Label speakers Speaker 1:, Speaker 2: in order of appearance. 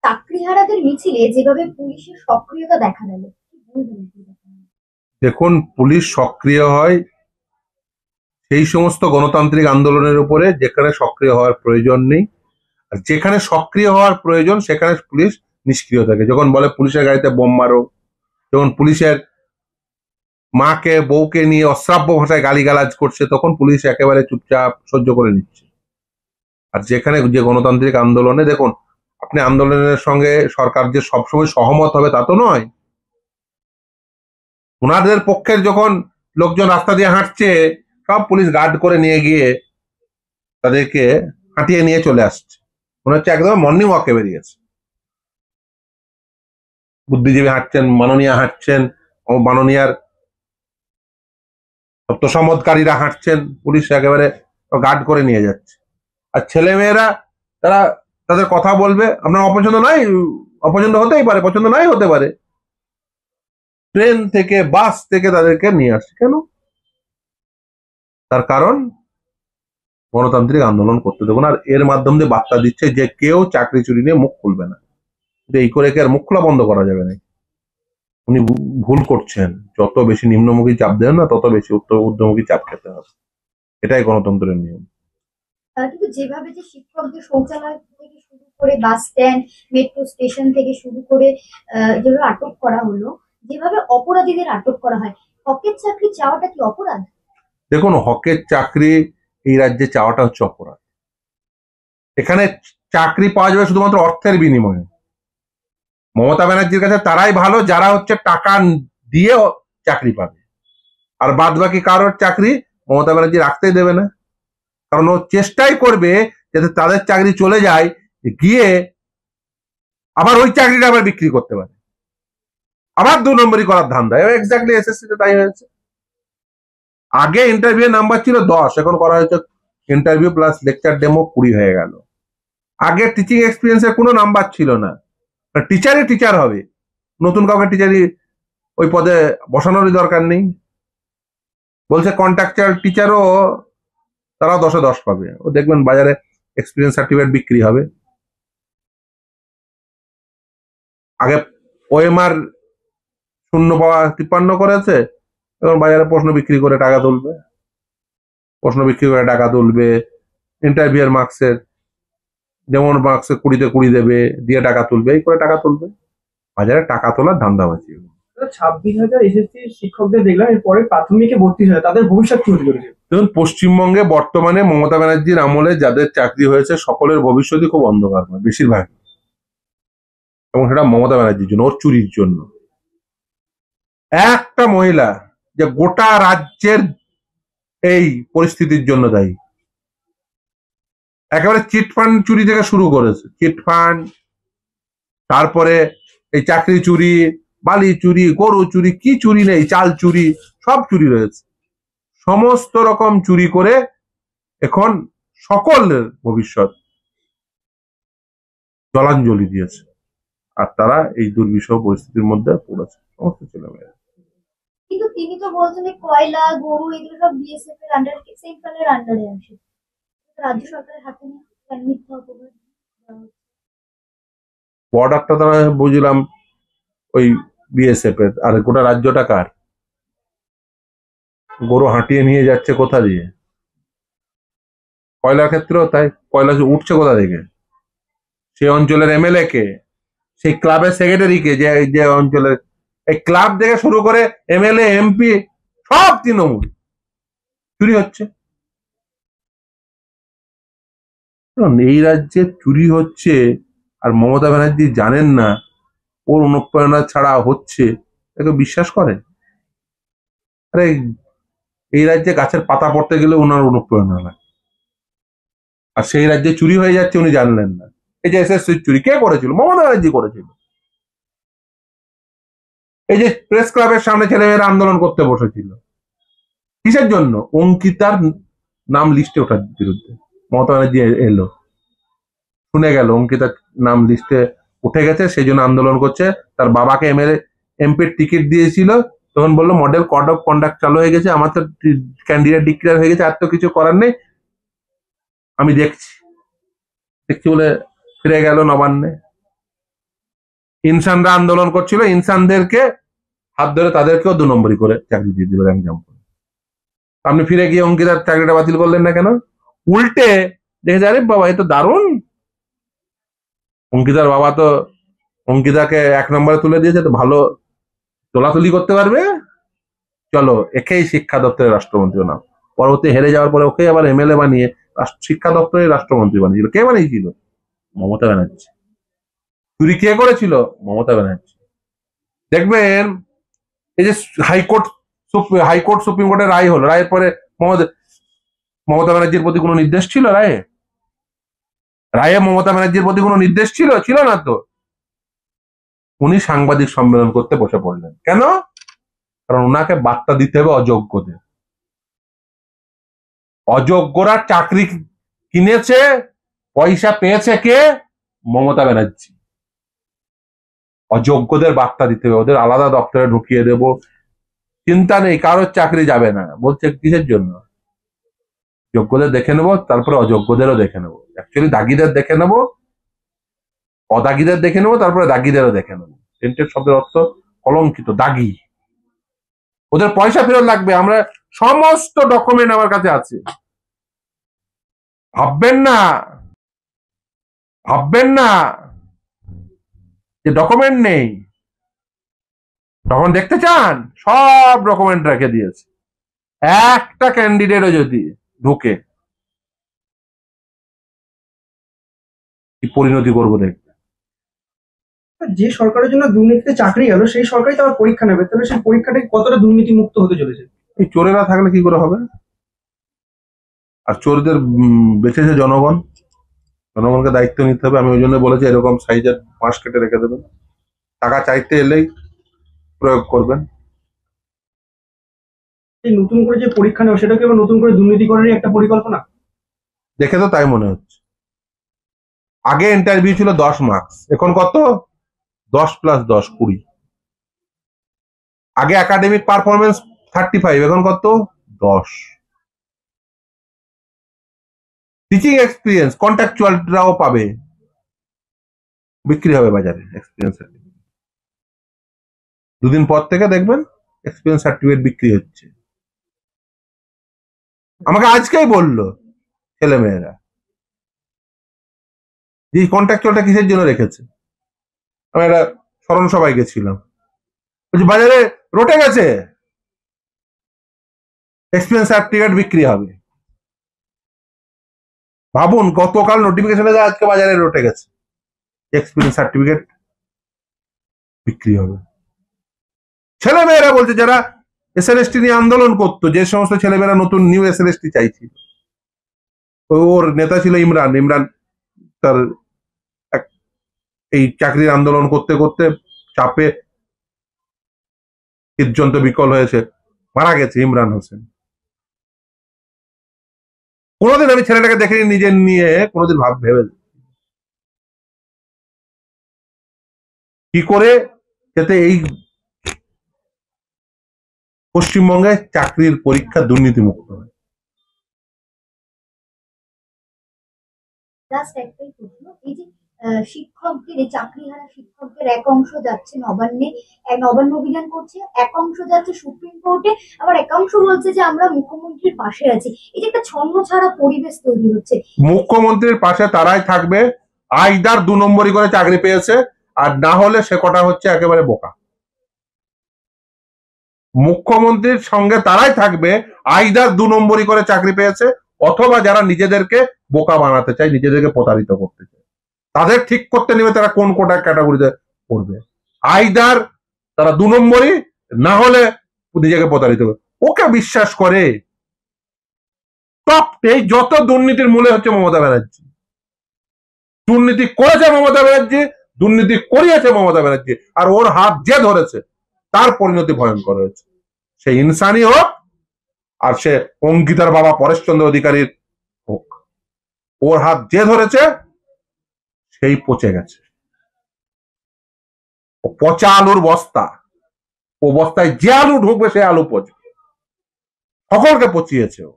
Speaker 1: চাকরিহারাদের মিছিলে যেভাবে পুলিশের সক্রিয়তা দেখা গেল, কি বলবেন এই ব্যাপারে?
Speaker 2: দেখুন, পুলিশ সক্রিয় হয় সেই সমস্ত গণতান্ত্রিক আন্দোলনের উপরে যেখানে সক্রিয় হওয়ার প্রয়োজন নেই, আর যেখানে সক্রিয় হওয়ার প্রয়োজন সেখানে পুলিশ নিষ্ক্রিয় থাকে। যখন বলে পুলিশের গাড়িতে বোম মারো, যখন পুলিশের মাকে বউকে নিয়ে অশ্রাব্য ভাষায় গালিগালাজ করছে, তখন পুলিশ একেবারে চুপচাপ সহ্য করে নিচ্ছে। আর যেখানে যে গণতান্ত্রিক আন্দোলনে, দেখুন, আপনি আন্দোলনের সঙ্গে সরকার যে সবসময় সহমত হবে তা তো নয়। ওনাদের পক্ষের যখন লোকজন রাস্তা দিয়ে হাঁটছে, সব পুলিশ গার্ড করে নিয়ে গিয়ে তাদেরকে হাঁটিয়ে নিয়ে চলে আসছে। মনে হচ্ছে একদম মর্নিং ওয়াকে বেরিয়েছে। বুদ্ধিজীবী হাঁটছেন, মাননীয়া হাঁটছেন, ও মাননীয়ার তোষামোদকারীরা হাঁটছেন, পুলিশ একেবারে গার্ড করে নিয়ে যাচ্ছে। আর ছেলে মেয়েরা তারা তাদের কথা বলবে, আপনার অপছন্দ নাই, অপছন্দ হতেই পারে, পছন্দ নাই হতে পারে, ট্রেন থেকে বাস থেকে তাদেরকে নিয়ে আসছে। কেন? তার কারণ গণতান্ত্রিক আন্দোলন করতে দেবো না। আর এর মাধ্যমে দিয়ে বার্তা দিচ্ছে যে কেউ চাকরি চুরি নিয়ে মুখ খুলবে না। এই করে কি আর মুখ খোলা বন্ধ করা যাবে না? উনি ভুল করছেন। যত বেশি নিম্নমুখী চাপ দেন না, তত বেশি ঊর্ধ্বমুখী চাপ খেতে হবে। এটাই গণতন্ত্রের নিয়ম।
Speaker 1: কিন্তু যেভাবে যে শিক্ষকদের শৌচালয় থেকে শুরু করে বাস স্ট্যান্ড, মেট্রো স্টেশন থেকে শুরু করে যেভাবে আটক করা হলো, যেভাবে অপরাধীদের আটক করা হয়, হকের চাকরি চাওয়াটা কি অপরাধ?
Speaker 2: দেখুন, হকের চাকরি এই রাজ্যে চাওয়াটা হচ্ছে অপরাধ। এখানে চাকরি পাওয়া যাবে শুধুমাত্র অর্থের বিনিময়ে। মমতা ব্যানার্জির কাছে তারাই ভালো যারা হচ্ছে টাকা দিয়ে চাকরি পাবে, আর বাদ বাকি কারোর চাকরি মমতা ব্যানার্জি রাখতেই দেবে না। কারণ ও চেষ্টাই করবে যাতে তাদের চাকরি চলে যায়, গিয়ে আবার ওই চাকরিটা আবার বিক্রি করতে পারে, আবার 2 নম্বরই করার ধান্দা। এক্স্যাক্টলি এসএসসি তে তাই হয়েছে। আগে ইন্টারভিউ নাম্বার ছিল 10, এখন করা হয়েছে ইন্টারভিউ প্লাস লেকচার ডেমো 20 হয়ে গেল। আগে টিচিং এক্সপিরিয়েন্সের কোনো নাম্বার ছিল না, টিচারই টিচার হবে, নতুন কাউকে টিচারই ওই পদে বসানোরই দরকার নেই। বলছে কন্ট্রাকচুয়াল টিচারও তারা 10-এ 10 পাবে। ও দেখবেন বাজারে এক্সপিরিয়েন্স সার্টিফিকেট বিক্রি হবে। আগে ওএমআর 0 পাওয়া 53 করেছে, এখন বাজারে প্রশ্ন বিক্রি করে টাকা তুলবে, প্রশ্ন বিক্রি করে টাকা তুলবে। ইন্টারভিউর মার্কসের যেমন মার্কসে 20-তে 20 দেবে, দিয়ে টাকা তুলবে, এই করে টাকা তুলবে। বাজারে টাকা তোলার ধান্দাবাজি।
Speaker 3: 26,000 এসএসসি শিক্ষকদের দেখলাম, এরপরে প্রাথমিকে ভর্তি হয়ে তাদের ভবিষ্যৎ কি হতে চলেছে?
Speaker 2: দেখুন, পশ্চিমবঙ্গে বর্তমানে মমতা ব্যানার্জির আমলে যাদের চাকরি হয়েছে সকলের ভবিষ্যৎই খুব অন্ধকারময়, বেশিরভাগ। এবং সেটা মমতা ব্যানার্জির জন্য, ওর চুরির জন্য। একটা মহিলা যে গোটা রাজ্যের এই পরিস্থিতির জন্য দায়ী। একেবারে চিটফান্ড চুরি থেকে শুরু করেছে, চিটফান্ড, তারপরে এই চাকরি চুরি, বালি চুরি, গরু চুরি, কি চুরি নেই, চাল চুরি, সব চুরি রয়েছে। সমস্ত রকম চুরি করে এখন সকলের ভবিষ্যৎ জলাঞ্জলি দিয়েছে। আর তারা এই দুর্বিষহ পরিস্থিতির মধ্যে পড়েছে, সমস্ত ছেলেমেয়েরা।
Speaker 1: কিন্তু তিনি তো বলছেন কয়লা, গরু এগুলো সব বিএসএফ এর আন্ডারে, সেন্ট্রালের আন্ডারে আসে, রাজ্য সরকারের হাতে নেই। মিথ্যা অপবাদ।
Speaker 2: বর্ডারটা তো বুঝলাম ওই বিএসএফ এর, আর গোটা রাজ্যটা কার? গরু হাঁটিয়ে নিয়ে যাচ্ছে কোথা দিয়ে? কয়লার ক্ষেত্রেও তাই, কয়লা উঠছে কোথা থেকে? সেই অঞ্চলের এমএলএ কে, সেই ক্লাবের সেক্রেটারি কে, যে যে অঞ্চলের, এই ক্লাব থেকে শুরু করে এমএলএ এমপি সব তৃণমূল, চুরি হচ্ছে। এই রাজ্যে চুরি হচ্ছে, আর মমতা ব্যানার্জি জানেন না ওর অনুপ্রেরণা ছাড়া হচ্ছে, তাকে বিশ্বাস করেন? আরে এই রাজ্যে গাছের পাতা পড়তে গেলে ওনার অনুপ্রেরণা লাগে, আর সেই রাজ্যে চুরি হয়ে যাচ্ছে উনি জানলেন না। এই যে এসএসসি চুরি কে করেছিল? মমতা ব্যানার্জি করেছিল। এই যে প্রেস ক্লাবের সামনে ছেলেমেয়েরা আন্দোলন করতে বসেছিল, কিসের জন্য? অঙ্কিতার নাম লিস্টে ওঠার বিরুদ্ধে। মমতা ব্যানার্জি এলো, শুনে গেল অঙ্কিতার নাম লিস্টে উঠে গেছে, সেই জন্য আন্দোলন করছে। তার বাবাকে এমএলএ এমপির টিকিট দিয়েছিল, তখন বললো মডেল কোড অফ কন্ডাক্ট চালু হয়ে গেছে, আমার তো ক্যান্ডিডেট ডিক্লেয়ার হয়ে গেছে, আর তো কিছু করার নেই, আমি দেখছি দেখছি বলে ফিরে গেল নবান্নে। ইনসানরা আন্দোলন করছিল, ইনসানদেরকে হাত ধরে তাদেরকেও 2 নম্বরই করে চাকরি দিয়ে দিল র্যাঙ্ক জাম্প করে। আপনি ফিরে গিয়ে অঙ্কিতার চাকরিটা বাতিল করলেন না কেন? উল্টে দেখে আরে বাবা এ তো দারুণ, অঙ্কিতার বাবা তো অঙ্কিতাকে 1 নম্বরে তুলে দিয়েছে, তো ভালো তোলাতুলি করতে পারবে, চলো একেই শিক্ষা দপ্তরের রাষ্ট্রমন্ত্রী নাম। পরবর্তী হেরে যাওয়ার পরে ওকে আবার এমএলএ বানিয়ে শিক্ষা দপ্তরের রাষ্ট্রমন্ত্রী বানিয়েছিল। কে বানিয়েছিল? মমতা ব্যানার্জি। চুরি কে করেছিল? মমতা ব্যানার্জি। দেখবেন এই যে হাইকোর্ট সুপ্রিম কোর্টের রায় হলো, রায়ের পরে মমতা ব্যানার্জির প্রতি কোনো নির্দেশ ছিল? রায়ে মমতা ব্যানার্জির প্রতি কোনো নির্দেশ ছিল না তো। উনি সাংবাদিক সম্মেলন করতে বসে পড়লেন কেন? কারণ ওনাকে বার্তা দিতে হবে অযোগ্যদের। অযোগ্যরা চাকরি কিনেছে, পয়সা পেয়েছে কে? মমতা ব্যানার্জি। অযোগ্যদের বার্তা দিতে হবে, ওদের আলাদা দপ্তরে ঢুকিয়ে দেব, চিন্তা নেই, কারোর চাকরি যাবে না। বলছে কিসের জন্য? যোগ্যদের দেখে নেবো, তারপরে অযোগ্যদেরও দেখে নেবো। অ্যাকচুয়ালি দাগিদের দেখে নেবো, অদাগিদের দেখে নেবো, তারপরে দাগিদেরও দেখে নেবো। সেন্টের শব্দের অর্থ কলঙ্কিত, দাগি। ওদের পয়সা ফেরত লাগবে, আমরা সমস্ত ডকুমেন্ট আমার কাছে আছে। ভাববেন না যে ডকুমেন্ট নেই। তখন দেখতে চান, সব ডকুমেন্ট রেখে দিয়েছে। একটা ক্যান্ডিডেটও যদি ঢুকে, কি পরিণতি করবো দেখবে।
Speaker 3: যে সরকারের জন্য দুর্নীতিতে চাকরি গেল, সেই সরকারই তো আবার পরীক্ষা নেবে, তাহলে সেই পরীক্ষাটা কতটা দুর্নীতি মুক্ত হতে চলেছে?
Speaker 2: এই চোরেরা থাকলে কি করে হবে? আর চোরদের বেঁচেছে জনগণ, জনগণকে দায়িত্ব নিতে হবে। আমি ওই জন্য বলেছি এরকম সাইজের বাঁশ কেটে রেখে দেবেন, টাকা চাইতে এলেই প্রয়োগ করবেন।
Speaker 3: এই নতুন করে যে পরীক্ষা নেওয়া, সেটা কি আবার নতুন করে দুর্নীতি করারই একটা পরিকল্পনা?
Speaker 2: দেখে তো তাই মনে হচ্ছে। আগে ইন্টারভিউ ছিল 10 মার্কস, এখন কত? 10 + 10 20। আগে একাডেমিক পারফরমেন্স 35, এখন কত? 10। টিচিং এক্সপিরিয়েন্স কন্ট্রাকচুয়ালরাও পাবে, বিক্রি হবে বাজারে এক্সপিরিয়েন্স সার্টিফিকেট। 2 দিন পর থেকে দেখবেন এক্সপিরিয়েন্স সার্টিফিকেট বিক্রি হচ্ছে। আমাকে আজকেই বললো ছেলেমেয়েরা যে কন্ট্রাকচুয়ালটা কিসের জন্য রেখেছে। আমি একটা স্মরণ সভায় গেছিলাম, বলছি বাজারে রটে গেছে, এক্সপিরিয়েন্স সার্টিফিকেট বিক্রি হবে। ভাবুন, গতকাল নোটিফিকেশনে যায়, আজকে বাজারে রটে গেছে, এক্সপিরিয়েন্স সার্টিফিকেট বিক্রি হবে। ছেলেমেয়েরা বলছে যারা এসএলএসটি নিয়ে আন্দোলন করতো, যে সমস্ত ছেলেমেয়েরা নতুন নিউ এসএলএসটি চাইছিল, ওর নেতা ছিল ইমরান তার এই চাকরির আন্দোলন করতে করতে চাপে হৃদযন্ত্র বিকল হয়েছে, মারা গেছে ইমরান হোসেন। কোনোদিন আমি ছেলেটাকে দেখিনি নিজের নিয়ে, কোনোদিন ভেবে কি করে যাতে এই পশ্চিমবঙ্গে চাকরির পরীক্ষা দুর্নীতিমুক্ত হয়।
Speaker 1: জাস্ট একটাই প্রশ্ন, এই যে শিক্ষকদের, এই চাকরিহারা শিক্ষকদের এক অংশ যাচ্ছে নবান্নে, নবান্ন অভিযান করছে, এক অংশ যাচ্ছে সুপ্রিম কোর্টে, আবার এক অংশ বলছে যে আমরা মুখ্যমন্ত্রীর পাশে আছি। এই যে একটা ছন্ন ছাড়া পরিবেশ তৈরি হচ্ছে।
Speaker 2: মুখ্যমন্ত্রীর পাশে তারাই থাকবে আইদার 2 নম্বরই করে চাকরি পেয়েছে, আর না হলে সে কটা হচ্ছে একেবারে বোকা। মুখ্যমন্ত্রীর সঙ্গে তারাই থাকবে আইদার 2 নম্বরই করে চাকরি পেয়েছে, অথবা যারা নিজেদেরকে বোকা বানাতে চায়, নিজেদেরকে প্রতারিত করতে চায়, তাদের ঠিক করতে নেবে তারা কোন কোটা ক্যাটাগরিতে পড়বে। আইদার তারা 2 নম্বরই, না হলে নিজেকে প্রতারিত করে। ওকে বিশ্বাস করে টপ এই যত দুর্নীতির মূলে হচ্ছে মমতা ব্যানার্জি। দুর্নীতি করেছে মমতা ব্যানার্জি, দুর্নীতি করিয়েছে মমতা ব্যানার্জি, আর ওর হাত যে ধরেছে তার পরিণতি ভয়ঙ্কর হয়েছে। সে ইনসানি হোক, আর সে অঙ্কিতার বাবা পরেশচন্দ্র অধিকারীর হোক, ওর হাত যে ধরেছে সেই পচে গেছে। ও পচা আলুর বস্তা, ও বস্তায় যে আলু ঢুকবে সে আলু পচবে, সকলকে পচিয়েছে ও।